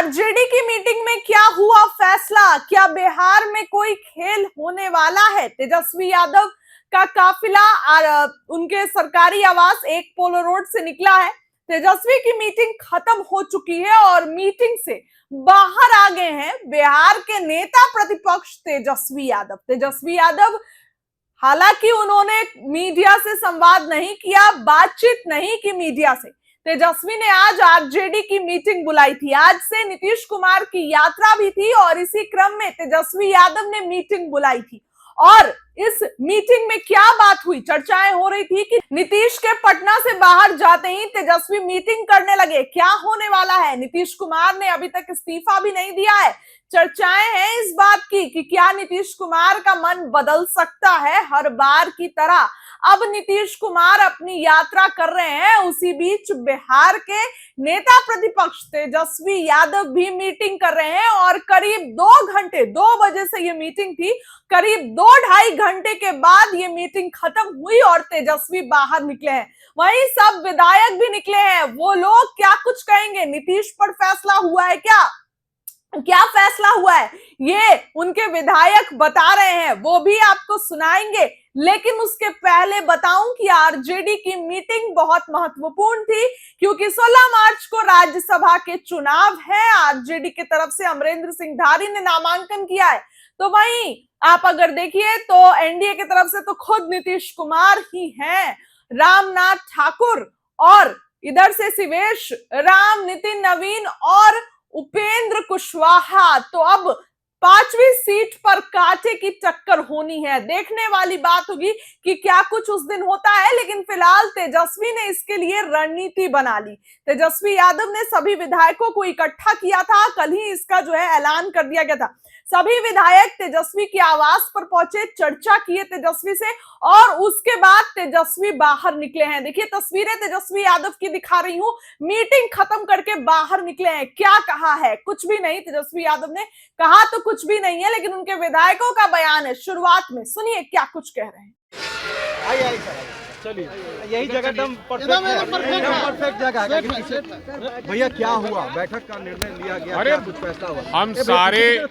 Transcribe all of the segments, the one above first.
RJD की meeting में क्या हुआ फैसला? क्या बिहार में कोई खेल होने वाला है? तेजस्वी यादव का काफिला उनके सरकारी आवास एक पोलो रोड से निकला है। तेजस्वी की मीटिंग खत्म हो चुकी है और मीटिंग से बाहर आ गए हैं बिहार के नेता प्रतिपक्ष तेजस्वी यादव। हालांकि उन्होंने मीडिया से संवाद नहीं किया, बातचीत नहीं की मीडिया से। तेजस्वी ने आज आरजेडी की मीटिंग बुलाई थी। आज से नीतीश कुमार की यात्रा भी थी और इसी क्रम में तेजस्वी यादव ने मीटिंग बुलाई थी। और इस मीटिंग में क्या बात हुई, चर्चाएं हो रही थी कि नीतीश के पटना से बाहर जाते ही तेजस्वी मीटिंग करने लगे। क्या होने वाला है? नीतीश कुमार ने अभी तक इस्तीफा भी नहीं दिया है। चर्चाएं हैं इस बात की कि क्या नीतीश कुमार का मन बदल सकता है हर बार की तरह। अब नीतीश कुमार अपनी यात्रा कर रहे हैं, उसी बीच बिहार के नेता प्रतिपक्ष तेजस्वी यादव भी मीटिंग कर रहे हैं और करीब 2 घंटे, 2 बजे से ये मीटिंग थी, करीब 2-2.5 घंटे के बाद ये मीटिंग खत्म हुई और तेजस्वी बाहर निकले हैं। वहीं सब विधायक भी निकले हैं। वो लोग क्या कुछ कहेंगे? नीतीश पर फैसला हुआ है क्या फैसला हुआ है ये उनके विधायक बता रहे हैं, वो भी आपको सुनाएंगे। लेकिन उसके पहले बताऊं कि आरजेडी की मीटिंग बहुत महत्वपूर्ण थी क्योंकि 16 मार्च को राज्यसभा के चुनाव है। आरजेडी की तरफ से अमरेंद्र सिंह धारी ने नामांकन किया है। तो वहीं आप अगर देखिए तो एनडीए की तरफ से तो खुद नीतीश कुमार ही हैं, रामनाथ ठाकुर और इधर से शिवेश राम, नितिन नवीन और उपेंद्र कुशवाहा। तो अब 5वीं सीट पर कांटे की टक्कर होनी है। देखने वाली बात होगी कि क्या कुछ उस दिन होता है। लेकिन फिलहाल तेजस्वी ने इसके लिए रणनीति बना ली। तेजस्वी यादव ने सभी विधायकों को इकट्ठा किया था। कल ही इसका जो है ऐलान कर दिया गया था। सभी विधायक तेजस्वी के आवास पर पहुंचे, चर्चा किए तेजस्वी से और उसके बाद तेजस्वी बाहर निकले हैं। देखिए तस्वीरें तेजस्वी यादव की दिखा रही हूं। मीटिंग खत्म करके बाहर निकले हैं। क्या कहा है? कुछ भी नहीं। तेजस्वी यादव ने कहा तो कुछ भी नहीं है, लेकिन उनके विधायकों का बयान है। शुरुआत में सुनिए क्या कुछ कह रहे हैं। चलिए यही जगह एकदम परफेक्ट जगह है। भैया क्या हुआ? बैठक का निर्णय लिया गया? अरे कुछ फैसला हुआ? हम सारे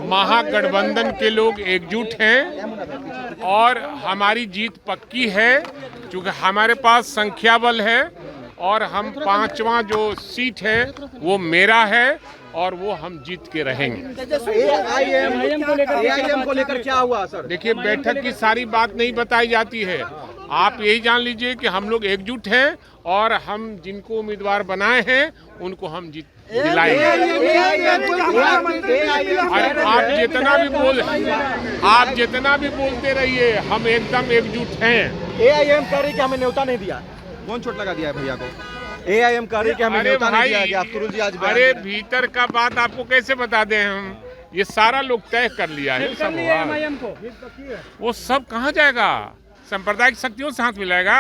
महागठबंधन के लोग एकजुट हैं और हमारी जीत पक्की है क्योंकि हमारे पास संख्या बल है और हम 5वां जो सीट है वो मेरा है और वो हम जीत के रहेंगे। एआईएम को लेकर क्या हुआ सर? देखिए बैठक की सारी बात नहीं बताई जाती है। आप यही जान लीजिए कि हम लोग एकजुट हैं और हम जिनको उम्मीदवार बनाए हैं उनको हम जीत दिलाएंगे। आप जितना भी बोलते रहिए, हम एकदम एकजुट हैं। एआईएम कह रही कि हमें न्योता नहीं दिया। कौन चोट लगा दिया है भैया को? एआईएम कह रही कि हमें न्योता नहीं दिया गया। सुरुल जी आज अरे भीतर का बात आपको कैसे बता दें हम? ये सारा लोग तय कर लिया है सब हुआ। वो सब कहाँ जाएगा? सांप्रदायिक शक्तियों से हाथ मिलाएगा?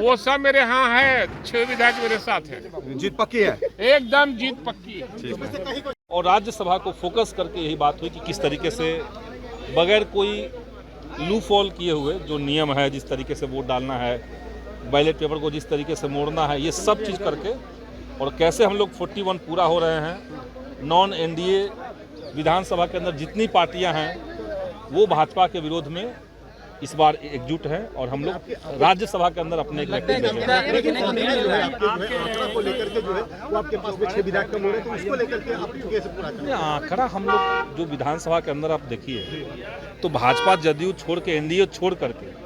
वो सब मेरे यहाँ है। 6 विधायक मेरे साथ है। जीत पक्की है? एकदम जीत पक्की है। और राज्यसभा को फोकस करके यही बात हुई कि किस तरीके से बगैर कोई लू फॉल किए हुए जो नियम है, जिस तरीके से वोट डालना है, बैलेट पेपर को जिस तरीके से मोड़ना है, ये सब चीज़ करके और कैसे हम लोग 41 पूरा हो रहे हैं। नॉन एनडीए विधानसभा के अंदर जितनी पार्टियां हैं वो भाजपा के विरोध में इस बार एकजुट हैं और हम लोग राज्यसभा के अंदर अपने आंकड़ा हम लोग जो विधानसभा के अंदर आप देखिए तो भाजपा जदयू छोड़ के एनडीए छोड़ करके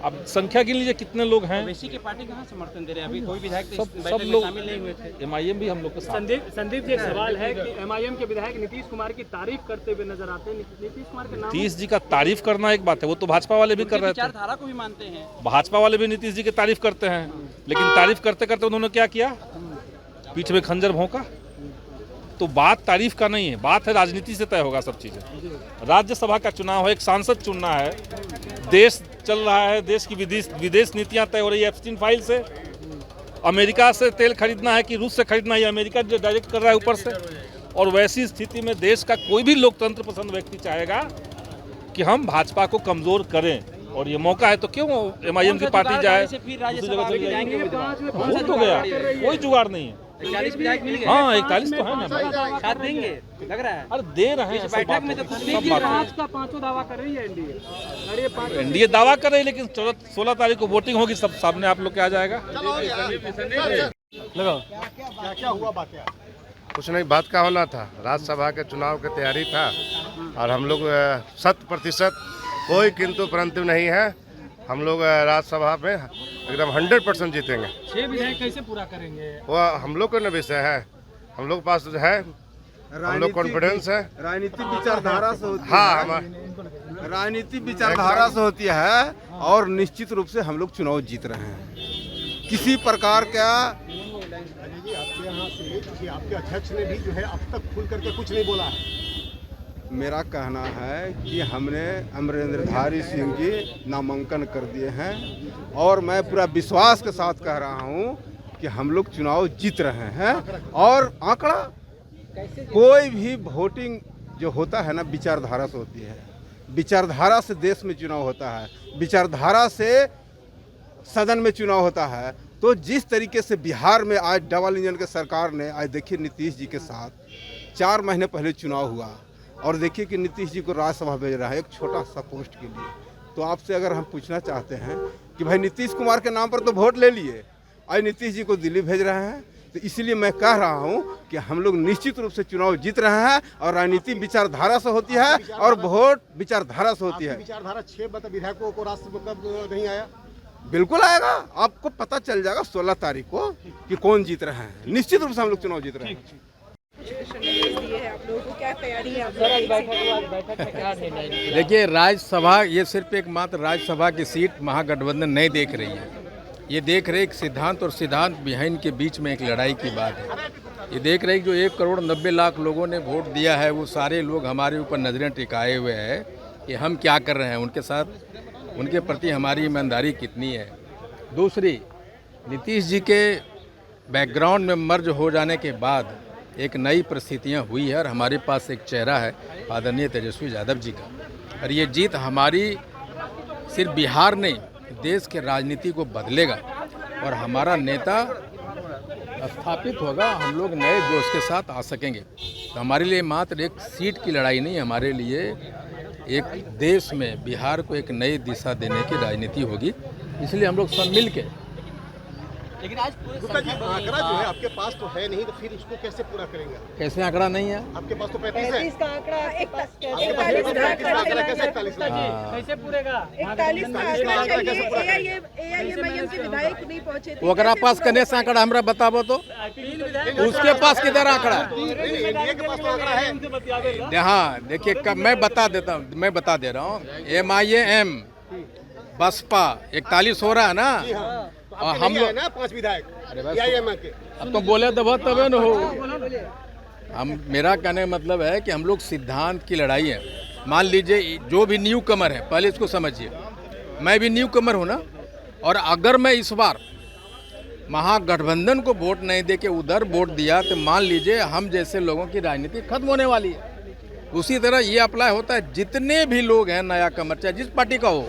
अब संख्या गिन लीजिए कितने लोग हैं। ओवैसी की पार्टी कहाँ समर्थन दे रहे हैं? अभी कोई विधायक सब लोग शामिल नहीं हुए थे। एमआईएम भी हम लोग के साथ। संदीप जी, एक सवाल है कि एमआईएम के विधायक नीतीश कुमार की तारीफ करते हुए नजर आते हैं। नीतीश कुमार के नाम नीतीश जी का तारीफ करना एक बात है, वो तो भाजपा वाले भी कर रहे थे। विचारधारा को भी मानते हैं। भाजपा वाले भी नीतीश जी की तारीफ करते हैं, लेकिन तारीफ करते करते उन्होंने क्या किया? पीठ में खंजर भोंका। तो बात तारीफ का नहीं है, बात है राजनीति से तय होगा सब चीजें। राज्यसभा का चुनाव है, एक सांसद चुनना है, देश चल रहा है, देश की विदेश नीतियां तय हो रही है एप्स्टीन फाइल से। अमेरिका से तेल खरीदना है कि रूस से खरीदना है, अमेरिका जो डायरेक्ट कर रहा है ऊपर से। और वैसी स्थिति में देश का कोई भी लोकतंत्र पसंद व्यक्ति चाहेगा कि हम भाजपा को कमजोर करें। और ये मौका है तो क्यों MIM की पार्टी जाए दूसरी जगह चली जाएगी। हो तो गया, कोई जुगाड़ नहीं है। 41 विधायक मिल गए। हाँ 41 तो है ना भाई, साथ देंगे लग रहा है। अरे दे रहे हैं, बैठक में तो सब बात आज का पांचों दावा कर रही है एनडीए। अरे पांच एनडीए दावा कर रही है, लेकिन 16 तारीख को वोटिंग होगी, सब सामने आप लोग के आ जाएगा। क्या हुआ बात क्या? कुछ नहीं, बात का होना था, राज्यसभा के चुनाव की तैयारी था और हम लोग 100% कोई किंतु परंतु नहीं है। हम लोग राज्यसभा में एकदम 100% जीतेंगे। 6 विधायक कैसे पूरा करेंगे? वो हम लोग का न विषय है, हम लोग पास है, हम लोग कॉन्फिडेंस है। राजनीतिक विचारधारा से होती हाँ, है, राजनीतिक विचारधारा से होती है और निश्चित रूप से हम लोग चुनाव जीत रहे हैं। किसी प्रकार का आपके यहाँ से किसी आपके अध्यक्ष ने भी जो है अब तक खुल करके कुछ नहीं बोला है। मेरा कहना है कि हमने अमरेंद्रधारी सिंह जी नामांकन कर दिए हैं और मैं पूरा विश्वास के साथ कह रहा हूं कि हम लोग चुनाव जीत रहे हैं। और आंकड़ा, कोई भी वोटिंग जो होता है ना, विचारधारा से होती है। विचारधारा से देश में चुनाव होता है, विचारधारा से सदन में चुनाव होता है। तो जिस तरीके से बिहार में आज डबल इंजन के सरकार ने, आज देखिए नीतीश जी के साथ 4 महीने पहले चुनाव हुआ और देखिए कि नीतीश जी को राज्यसभा भेज रहा है एक छोटा सा पोस्ट के लिए। तो आपसे अगर हम पूछना चाहते हैं कि भाई नीतीश कुमार के नाम पर तो वोट ले लिए, आज नीतीश जी को दिल्ली भेज रहे हैं, तो इसलिए मैं कह रहा हूं कि हम लोग निश्चित रूप से चुनाव जीत रहे हैं। और राजनीति विचारधारा से होती है और वोट विचारधारा से होती है। विचारधारा 6 विधायकों को राष्ट्रपति कब नहीं आया? बिल्कुल आएगा, आपको पता चल जाएगा 16 तारीख को कि कौन जीत रहे हैं। निश्चित रूप से हम लोग चुनाव जीत रहे हैं। देखिए, राज्यसभा ये सिर्फ एक मात्र राज्यसभा की सीट महागठबंधन नहीं देख रही है, ये देख रहे एक सिद्धांत और सिद्धांत विहीन के बीच में एक लड़ाई की बात है। ये देख रहे जो 1 करोड़ 90 लाख लोगों ने वोट दिया है, वो सारे लोग हमारे ऊपर नजरें टिकाए हुए हैं कि हम क्या कर रहे हैं, उनके साथ, उनके प्रति हमारी ईमानदारी कितनी है। दूसरी, नीतीश जी के बैकग्राउंड में मर्ज हो जाने के बाद एक नई परिस्थितियां हुई है और हमारे पास एक चेहरा है आदरणीय तेजस्वी यादव जी का। और ये जीत हमारी सिर्फ बिहार नहीं, देश के राजनीति को बदलेगा और हमारा नेता स्थापित होगा, हम लोग नए जोश के साथ आ सकेंगे। तो हमारे लिए मात्र एक सीट की लड़ाई नहीं, हमारे लिए एक देश में बिहार को एक नई दिशा देने की राजनीति होगी। इसलिए हम लोग सब मिल के। लेकिन आज गुप्ता जी, आंकड़ा जो है आपके पास तो है नहीं, तो फिर उसको कैसे पूरा करेंगे? कैसे आंकड़ा नहीं है आपके पास तो 35 है। का आंकड़ा, 41 का आंकड़ा कैसे 41 का? कैसे पूरेगा? 41 का आंकड़ा चाहिए। AIMIM के विधायक नहीं पहुंचे थे। ओकरा पास कने से आंकड़ा हमरा बताबो तो, उसके पास किधर आंकड़ा है? एनडीए के पास तो आंकड़ा है। हाँ देखिए, मैं बता देता हूँ, मैं बता दे रहा हूँ। MIM बसपा 41 हो रहा है ना, और हम लोग ना 5 विधायक के। अब तो बोले दबा तबे न हो। हम, मेरा कहने का मतलब है कि हम लोग सिद्धांत की लड़ाई है। मान लीजिए जो भी न्यू कमर है, पहले इसको समझिए, मैं भी न्यू कमर हूँ ना, और अगर मैं इस बार महागठबंधन को वोट नहीं दे के उधर वोट दिया तो मान लीजिए हम जैसे लोगों की राजनीति खत्म होने वाली है। उसी तरह ये अप्लाई होता है, जितने भी लोग हैं नया कमर, चाहे जिस पार्टी का हो,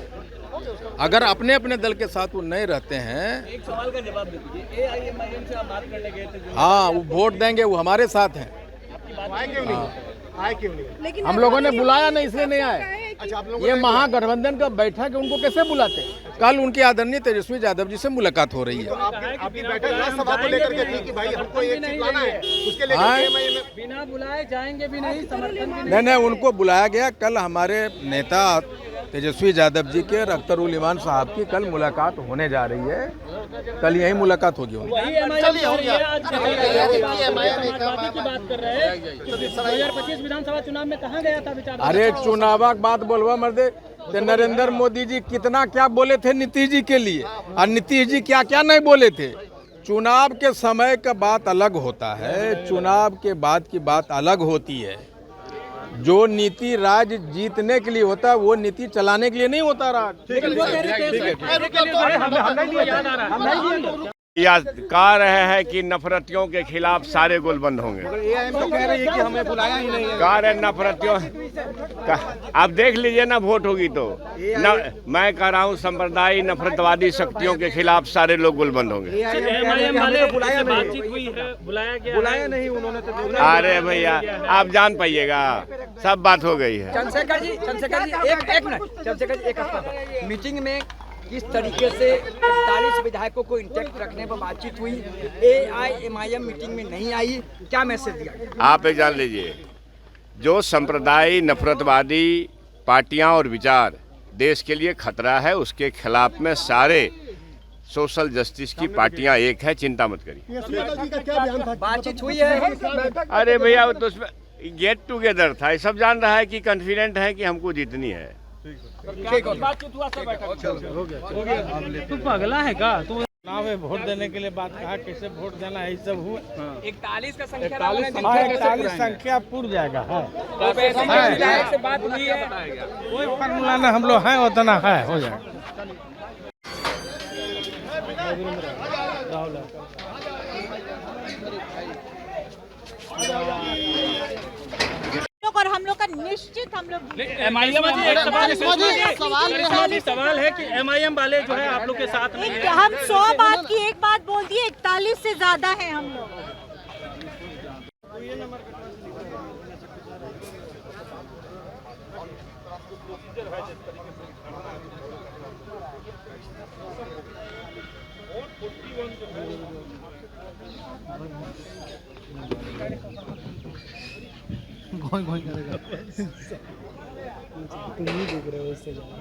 अगर अपने अपने दल के साथ वो नहीं रहते हैं। एक सवाल का जवाब दे दीजिए। AIMIM से आप बात करने गए थे, हाँ, वो वोट देंगे, वो हमारे साथ हैं। आए क्यों नहीं? लेकिन हम लोगों ने बुलाया नहीं, इसलिए नहीं आए। अच्छा, आप लोगों ये महागठबंधन का बैठक है, उनको कैसे बुलाते? कल उनके आदरणीय तेजस्वी यादव जी से मुलाकात हो रही है। आपकी बैठक राज्यसभा को लेकर के थी कि भाई हमको एक सीट लाना है, उसके लिए बिना बुलाए जाएंगे भी नहीं, समर्थन भी नहीं, उनको बुलाया गया। कल हमारे नेता तेजस्वी यादव जी के अख्तरुल ईमान साहब की कल मुलाकात होने जा रही है। कल यही मुलाकात होगी उनकी। 2025 विधानसभा चुनाव में कहाँ गया था विचार? अरे चुनाव बात बोलवा मर्दे, तो नरेंद्र मोदी जी कितना क्या बोले थे नीतीश जी के लिए, और नीतीश जी क्या क्या नहीं बोले थे। चुनाव के समय का बात अलग होता है, चुनाव के बाद की बात अलग होती है। जो नीति राज्य जीतने के लिए होता है, वो नीति चलाने के लिए नहीं होता राज। ठीक है। या कह रहे हैं कि नफरतियों के खिलाफ सारे गोल बंद होंगे। एआईएम तो कह रही है कि हमें बुलाया ही नहीं है। कह रहे नफरतियों आप देख लीजिए ना, वोट होगी तो मैं कह रहा हूँ सांप्रदायिक नफरतवादी शक्तियों के खिलाफ सारे लोग गोल बंद होंगे। एमआईएम वाले बातचीत हुई है, बुलाया नहीं उन्होंने तो। अरे भैया आप जान पाइएगा, सब बात हो गई है। चंद्रशेखर जी एक मिनट, चंद्रशेखर जी एक हफ्ता मीटिंग में किस तरीके से 41 विधायकों को इंटैक्ट रखने पर बातचीत हुई, एआईएमआईएम मीटिंग में नहीं आई, क्या मैसेज दिया? आप ये जान लीजिए, जो सांप्रदायिक नफरतवादी पार्टियां और विचार देश के लिए खतरा है, उसके खिलाफ में सारे सोशल जस्टिस की पार्टियां एक है, चिंता मत करिए। बातचीत हुई है? अरे भैया वो तो उसमें गेट टुगेदर था, सब जान रहा है कि कॉन्फिडेंट है कि हमको जीतनी है। बातचीत हुआ सब बैठा हो गया। तू पगला है का? तू चुनाव में वोट देने के लिए बात कहा, कैसे वोट देना है, सब हुआ। 41 का संख्या 41 संख्या पूर्ण जाएगा है। विधायक से बात हुई है, कोई फॉर्मूला ना, हम लोग हैं उतना है, हो जाएगा। और हम लोग का निश्चित हम लोग एमआईएम सवाल है कि एमआईएम वाले जो है आप लोग के साथ नहीं है। हम 100 बात की एक बात बोल दिए, 41 से ज्यादा है हम लोग। घोई करेगा। तुम नहीं देख रहे हो इससे ज्यादा।